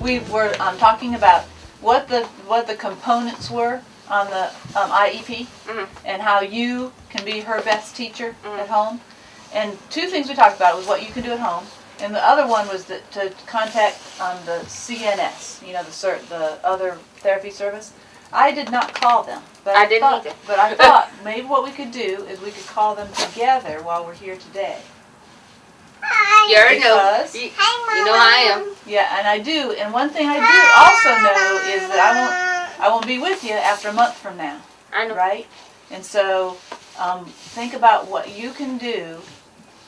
we were talking about what the components were on the IEP, and how you can be her best teacher at home. And two things we talked about was what you can do at home, and the other one was to contact the CNS, you know, the other therapy service. I did not call them, but I thought maybe what we could do is we could call them together while we're here today. You already know. You know I am. Yeah, and I do. And one thing I do also know is that I won't be with you after a month from now. I know. Right? And so think about what you can do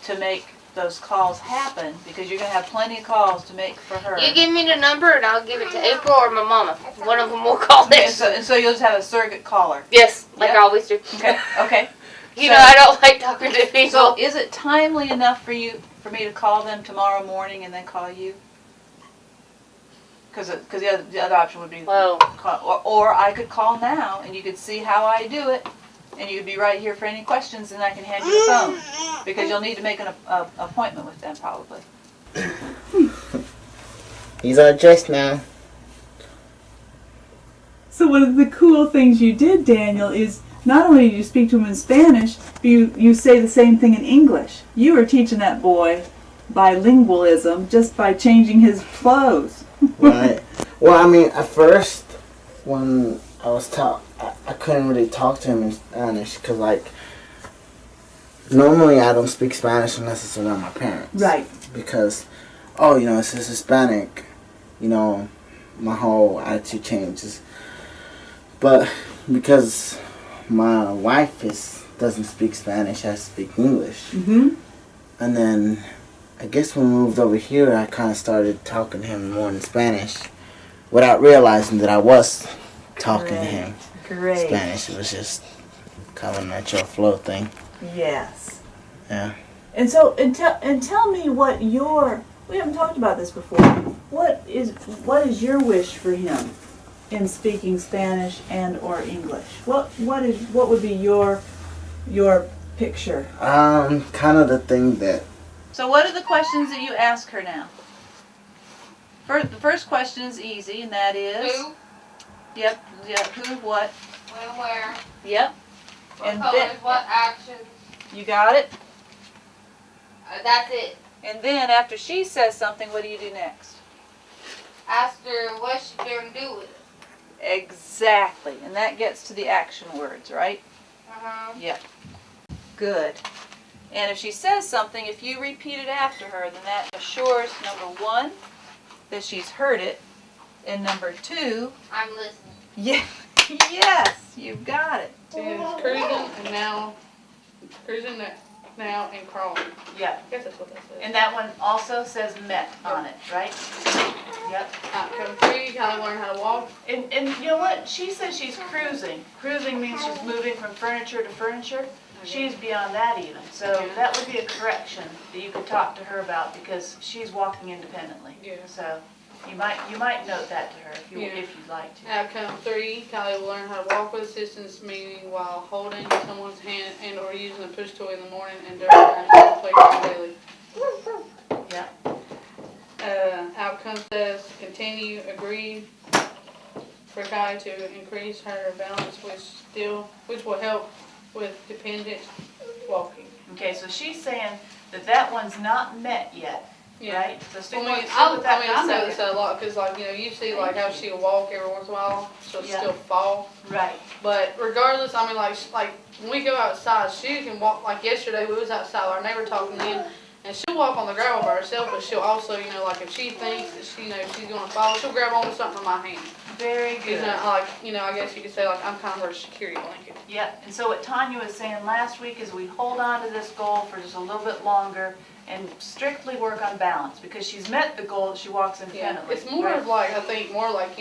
to make those calls happen, because you're going to have plenty of calls to make for her. You give me the number and I'll give it to April or my mama. One of them will call this. And so you'll just have a surrogate caller. Yes, like I always do. Okay. You know I don't like talking to people. So is it timely enough for me to call them tomorrow morning and then call you? Because the other option would be call, or I could call now and you could see how I do it, and you'd be right here for any questions, and I can hand you the phone, because you'll need to make an appointment with them probably. He's all dressed now. So one of the cool things you did, Daniel, is not only did you speak to him in Spanish, but you say the same thing in English. You were teaching that boy bilingualism just by changing his clothes. Right. Well, I mean, at first, when I was I couldn't really talk to him in Spanish, because, like, normally I don't speak Spanish unless it's around my parents. Right. Because, it's Hispanic, my whole attitude changes. But because my wife doesn't speak Spanish, I speak English. Mm-hmm. And then, I guess when we moved over here, I kind of started talking to him more in Spanish, without realizing that I was talking to him. Great. Spanish. It was just kind of a natural flow thing. Yes. Yeah. And so, and tell me what we haven't talked about this before. What is your wish for him in speaking Spanish and or English? What would be your picture? Kind of the thing that. So what are the questions that you ask her now? The first question is easy, and that is Who? Yep. Who, what? When, where? Yep. What And colors, then, what actions. you got it? That's it. And then after she says something, what do you do next? Ask her what she's going to do with it. Exactly. And that gets to the action words, right? Uh-huh. Yep. Good. And if she says something, if you repeat it after her, then that assures, number one, that she's heard it, and number two, I'm listening. yeah, yes, you've got it. It's cruising now and crawling. Yeah. I guess that's what that says. And that one also says met on it, right? Yep. Outcome 3, how to learn how to walk. And you know what? She says she's cruising. Cruising means she's moving from furniture to furniture. She's beyond that even. So that would be a correction that you could talk to her about, because she's walking independently. Yeah. So you might note that to her if you'd like to. Outcome 3, Callie will learn how to walk with assistance, meaning while holding someone's hand and or using a push toy in the morning and during the playground daily. Yeah. Outcome says continue, agree for Callie to increase her balance, which will help with dependent walking. Okay, so she's saying that one's not met yet, right? So stick with I that notice that a lot, because you see how she'll walk every once in a while, she'll still fall. Right. But regardless, like when we go outside, she can walk. Like yesterday, we was outside, our neighbor talking in, and she'll walk on the gravel by herself. But she'll also, like if she thinks that she's gonna fall, she'll grab onto something from my hand. Very good. I guess you could say I'm kind of her security blanket. Yep. And so what Tanya was saying last week is we hold on to this goal for just a little bit longer and strictly work on balance, because she's met the goal that she walks independently. It's more of I think more like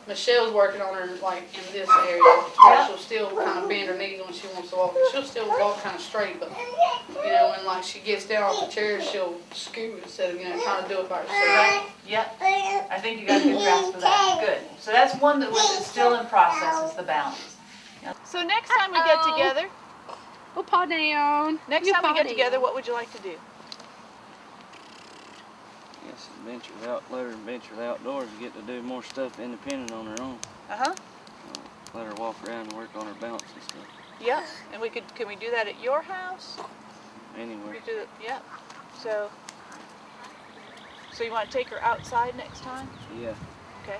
Michelle's working on her in this area, where she'll still kind of bend her knees when she wants to walk. She'll still walk kind of straight, but when she gets down off the chair, she'll scoot instead of trying to do it by herself. Yep. I think you got a good grasp of that. Good. So that's one that is still in process, is the balance. So next time we get together, We'll paw down. what would you like to do? Yes, let her venture outdoors and get to do more stuff independent on her own. Let her walk around and work on her balance and stuff. Yeah. And can we do that at your house? Anywhere. We do it. Yeah. So you want to take her outside next time? Yeah. Okay.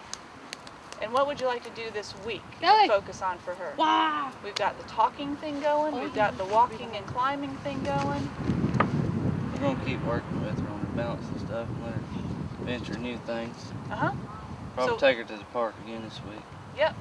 And what would you like to do this week to Go. focus on for her? Wow. We've got the talking thing going. We've got the walking and climbing thing going. We're gonna keep working with her on her balance and stuff and let her venture new things. Uh-huh. Probably So- take her to the park again this week. Yep.